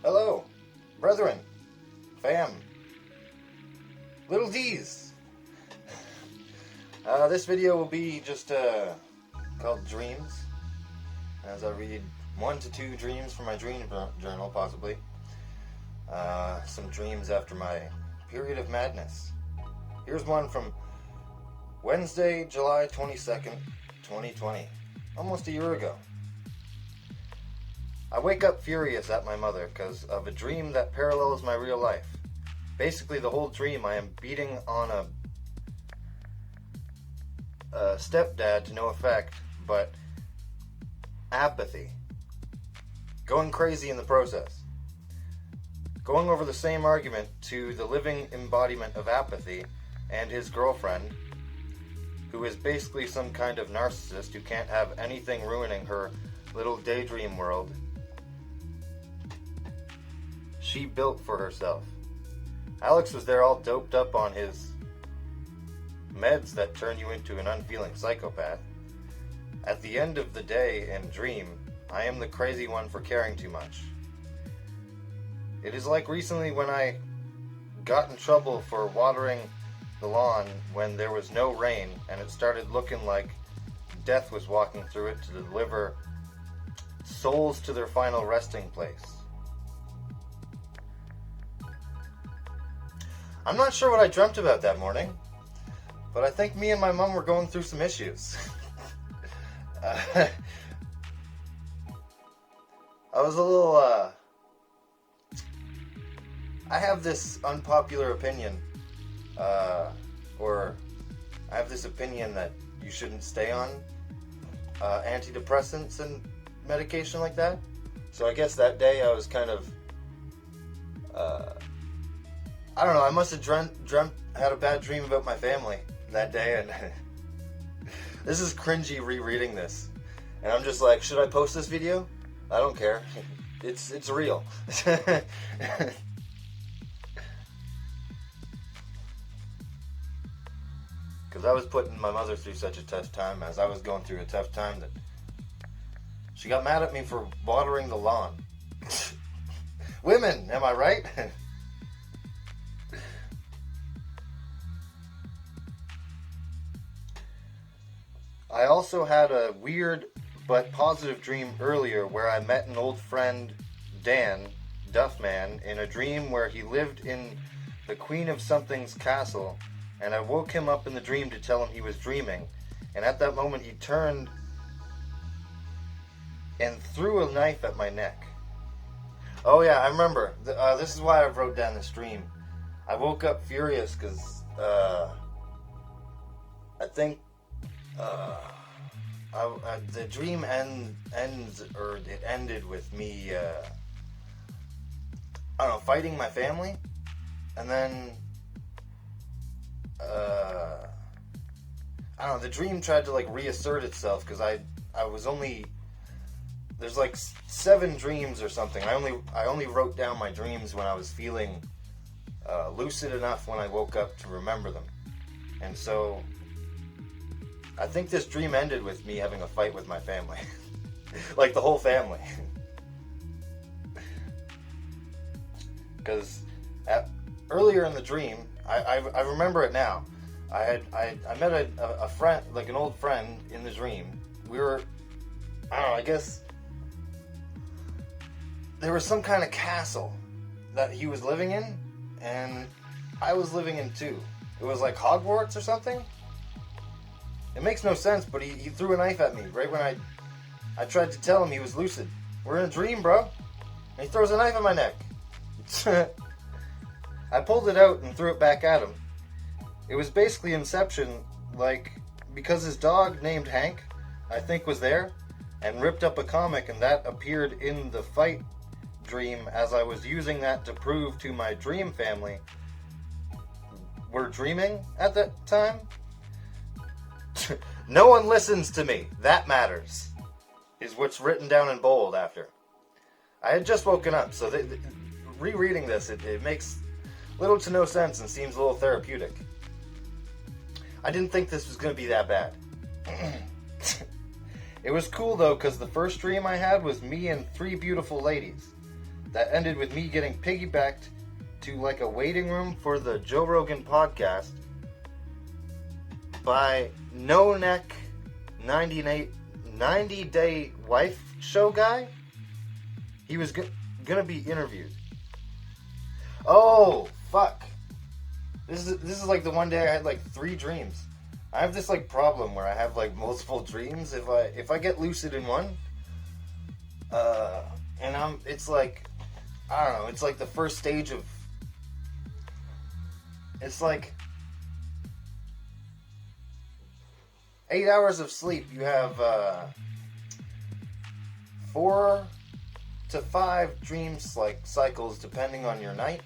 Hello, brethren, fam, little D's. This video will be just called Dreams, as I read 1 to 2 dreams from my dream journal, possibly. Some dreams after my period of madness. Here's one from Wednesday, July 22nd, 2020, almost a year ago. I wake up furious at my mother because of a dream that parallels my real life. Basically, the whole dream I am beating on a stepdad to no effect, but apathy. Going crazy in the process. Going over the same argument to the living embodiment of apathy and his girlfriend, who is basically some kind of narcissist who can't have anything ruining her little daydream world she built for herself. Alex was there all doped up on his meds that turn you into an unfeeling psychopath. At the end of the day and dream, I am the crazy one for caring too much. It is like recently when I got in trouble for watering the lawn when there was no rain and it started looking like death was walking through it to deliver souls to their final resting place. I'm not sure what I dreamt about that morning, but I think me and my mom were going through some issues. I was a little, I have this unpopular opinion, or I have this opinion that you shouldn't stay on antidepressants and medication like that. So I guess that day I was kind of, I don't know, I must have had a bad dream about my family that day, and this is cringy rereading this. And I'm just like, should I post this video? I don't care. It's real. Because I was putting my mother through such a tough time, as I was going through a tough time, that she got mad at me for watering the lawn. Women, am I right? I also had a weird but positive dream earlier where I met an old friend, Dan, Duffman, in a dream where he lived in the Queen of Something's castle, and I woke him up in the dream to tell him he was dreaming, and at that moment he turned and threw a knife at my neck. Oh yeah, I remember. This is why I wrote down this dream. I woke up furious because I think the dream ended with me, I don't know, fighting my family, and then, I don't know, the dream tried to, like, reassert itself, because I was only, there's, like, 7 dreams or something. I only wrote down my dreams when I was feeling, lucid enough when I woke up to remember them, and so I think this dream ended with me having a fight with my family. Like the whole family. Because earlier in the dream, I remember it now. I met a friend, like an old friend in the dream. We were, I don't know, I guess there was some kind of castle that he was living in, and I was living in too. It was like Hogwarts or something. It makes no sense, but he threw a knife at me right when I tried to tell him he was lucid. We're in a dream, bro. And he throws a knife at my neck. I pulled it out and threw it back at him. It was basically Inception, like, because his dog named Hank, I think, was there, and ripped up a comic, and that appeared in the fight dream as I was using that to prove to my dream family we're dreaming at that time. No one listens to me. That matters. Is what's written down in bold after. I had just woken up, so rereading this, it makes little to no sense and seems a little therapeutic. I didn't think this was going to be that bad. It was cool though, because the first dream I had was me and 3 beautiful ladies. that ended with me getting piggybacked to like a waiting room for the Joe Rogan podcast by No Neck 90 Day Wife Show guy. He was gonna be interviewed. Oh fuck! This is like the one day I had like 3 dreams. I have this like problem where I have like multiple dreams. If I get lucid in one, and it's like, I don't know. It's like the first stage of. It's like 8 hours of sleep. You have 4 to 5 dreams like cycles depending on your night,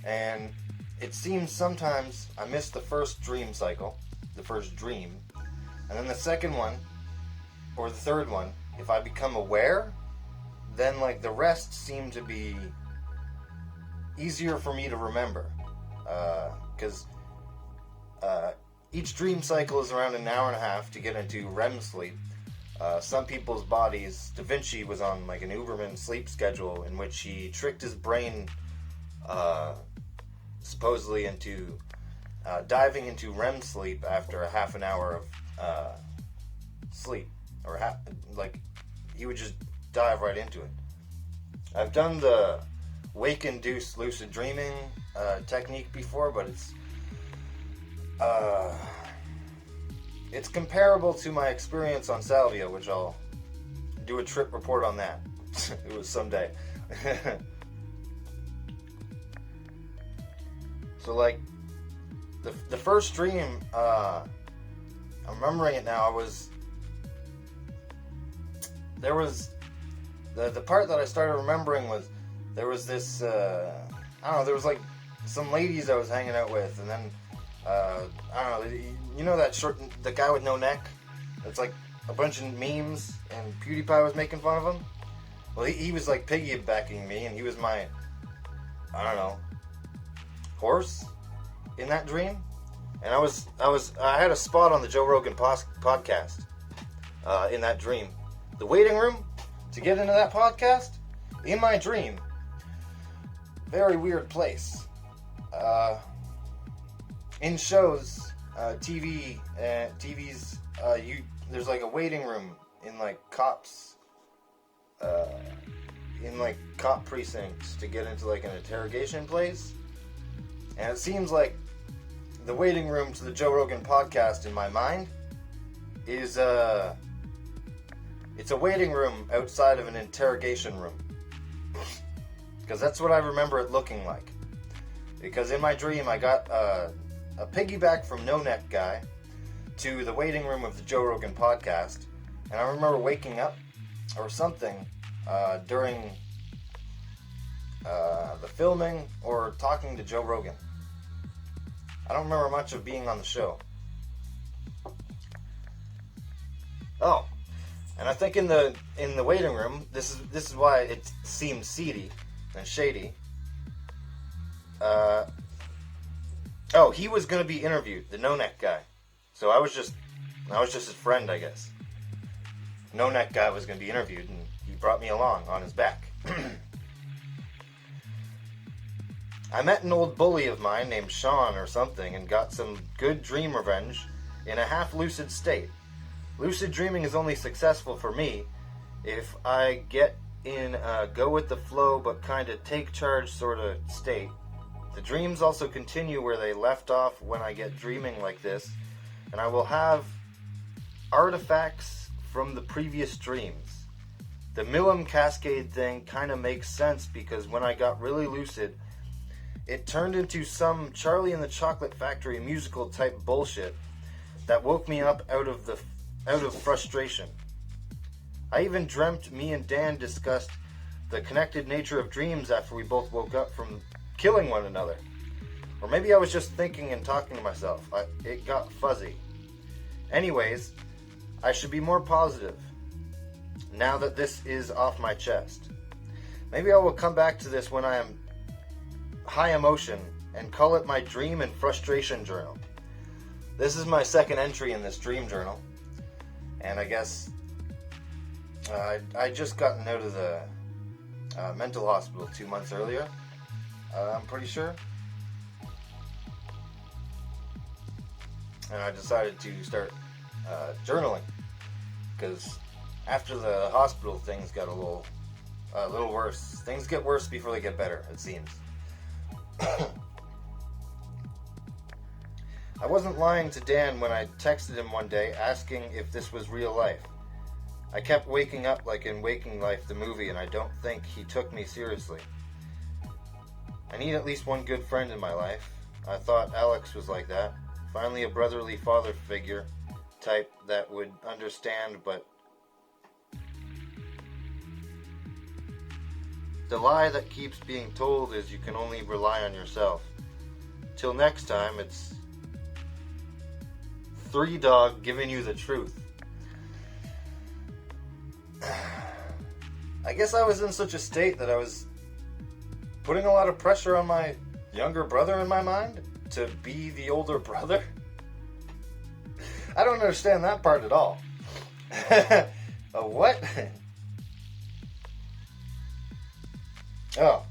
and it seems sometimes I miss the first dream cycle, the first dream, and then the second one or the third one. If I become aware, then like the rest seem to be easier for me to remember. Because each dream cycle is around an hour and a half to get into REM sleep. Some people's bodies, Da Vinci was on like an Uberman sleep schedule in which he tricked his brain supposedly into diving into REM sleep after a half an hour of sleep. Or like he would just dive right into it. I've done the wake-induced lucid dreaming technique before, but it's comparable to my experience on Salvia, which I'll do a trip report on that. It was someday. So like the first dream, I'm remembering it now. There was the part that I started remembering was there was this I don't know, there was like some ladies I was hanging out with, and then I don't know, you know that the guy with no neck? It's like a bunch of memes, and PewDiePie was making fun of him. Well, he was like piggybacking me, and he was my, I don't know, horse in that dream. And I had a spot on the Joe Rogan podcast in that dream. The waiting room to get into that podcast in my dream. Very weird place. In shows, TVs, there's like a waiting room in like cops, in like cop precincts to get into like an interrogation place. And it seems like the waiting room to the Joe Rogan podcast in my mind is it's a waiting room outside of an interrogation room. Because that's what I remember it looking like. Because in my dream I got a piggyback from No Neck guy to the waiting room of the Joe Rogan podcast, and I remember waking up or something during the filming or talking to Joe Rogan. I don't remember much of being on the show. Oh, and I think in the waiting room, this is why it seems seedy and shady. Oh, he was going to be interviewed, the No Neck guy. So I was just his friend, I guess. No Neck guy was going to be interviewed, and he brought me along on his back. I met an old bully of mine named Sean or something, and got some good dream revenge in a half-lucid state. Lucid dreaming is only successful for me if I get in a go-with-the-flow but kind of take-charge sort of state. The dreams also continue where they left off when I get dreaming like this, and I will have artifacts from the previous dreams. The Millam Cascade thing kind of makes sense because when I got really lucid, it turned into some Charlie and the Chocolate Factory musical type bullshit that woke me up out of frustration. I even dreamt me and Dan discussed the connected nature of dreams after we both woke up from killing one another. Or maybe I was just thinking and talking to myself. It got fuzzy. Anyways, I should be more positive now that this is off my chest. Maybe I will come back to this when I am high emotion and call it my dream and frustration journal. This is my second entry in this dream journal, and I guess I just gotten out of mental hospital 2 months earlier, I'm pretty sure. And I decided to start journaling, because after the hospital, things got a little worse. Things get worse before they get better, it seems. I wasn't lying to Dan when I texted him one day asking if this was real life. I kept waking up like in Waking Life, the movie, and I don't think he took me seriously. I need at least one good friend in my life. I thought Alex was like that. Finally a brotherly father figure type that would understand, but the lie that keeps being told is you can only rely on yourself. Till next time, it's 3 Dog giving you the truth. I guess I was in such a state that I was putting a lot of pressure on my younger brother in my mind to be the older brother. I don't understand that part at all. What? Oh.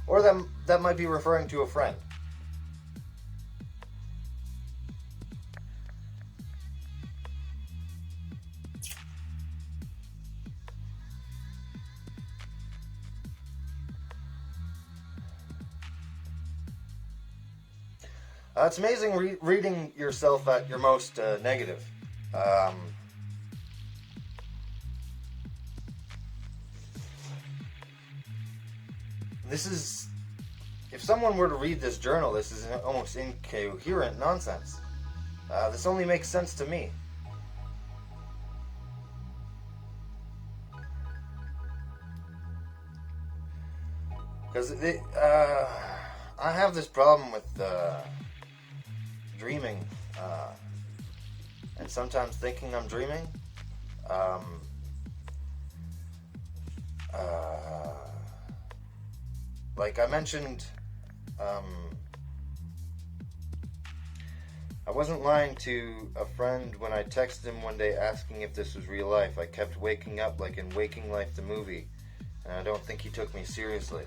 Or that might be referring to a friend. It's amazing reading yourself at your most negative. This is, if someone were to read this journal, this is almost incoherent nonsense. This only makes sense to me. Because I have this problem with dreaming, and sometimes thinking I'm dreaming. Like I mentioned, I wasn't lying to a friend when I texted him one day asking if this was real life. I kept waking up like in Waking Life, the movie, and I don't think he took me seriously.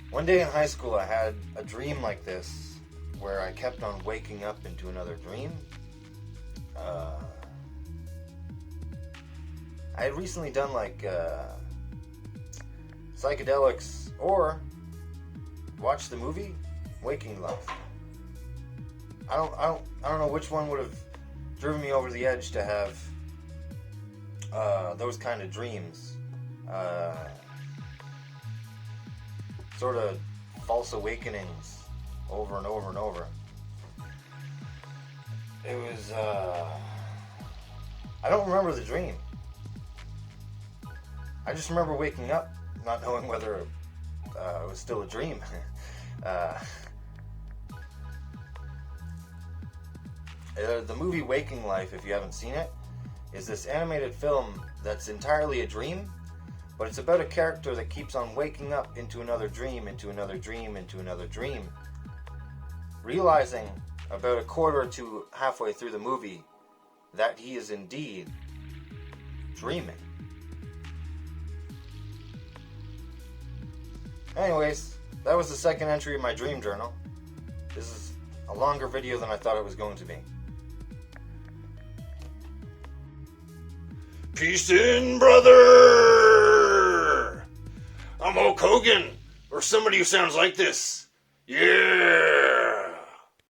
One day in high school, I had a dream like this, where I kept on waking up into another dream. I had recently done like psychedelics or watched the movie Waking Life. I don't know which one would have driven me over the edge to have those kind of dreams. Sort of false awakenings over and over and over. It was, I don't remember the dream. I just remember waking up, not knowing whether it was still a dream. The movie Waking Life, if you haven't seen it, is this animated film that's entirely a dream, but it's about a character that keeps on waking up into another dream, into another dream, into another dream, realizing about a quarter to halfway through the movie that he is indeed dreaming. Anyways, that was the second entry of my dream journal. This is a longer video than I thought it was going to be. Peace in, brother! I'm Hulk Hogan, or somebody who sounds like this. Yeah!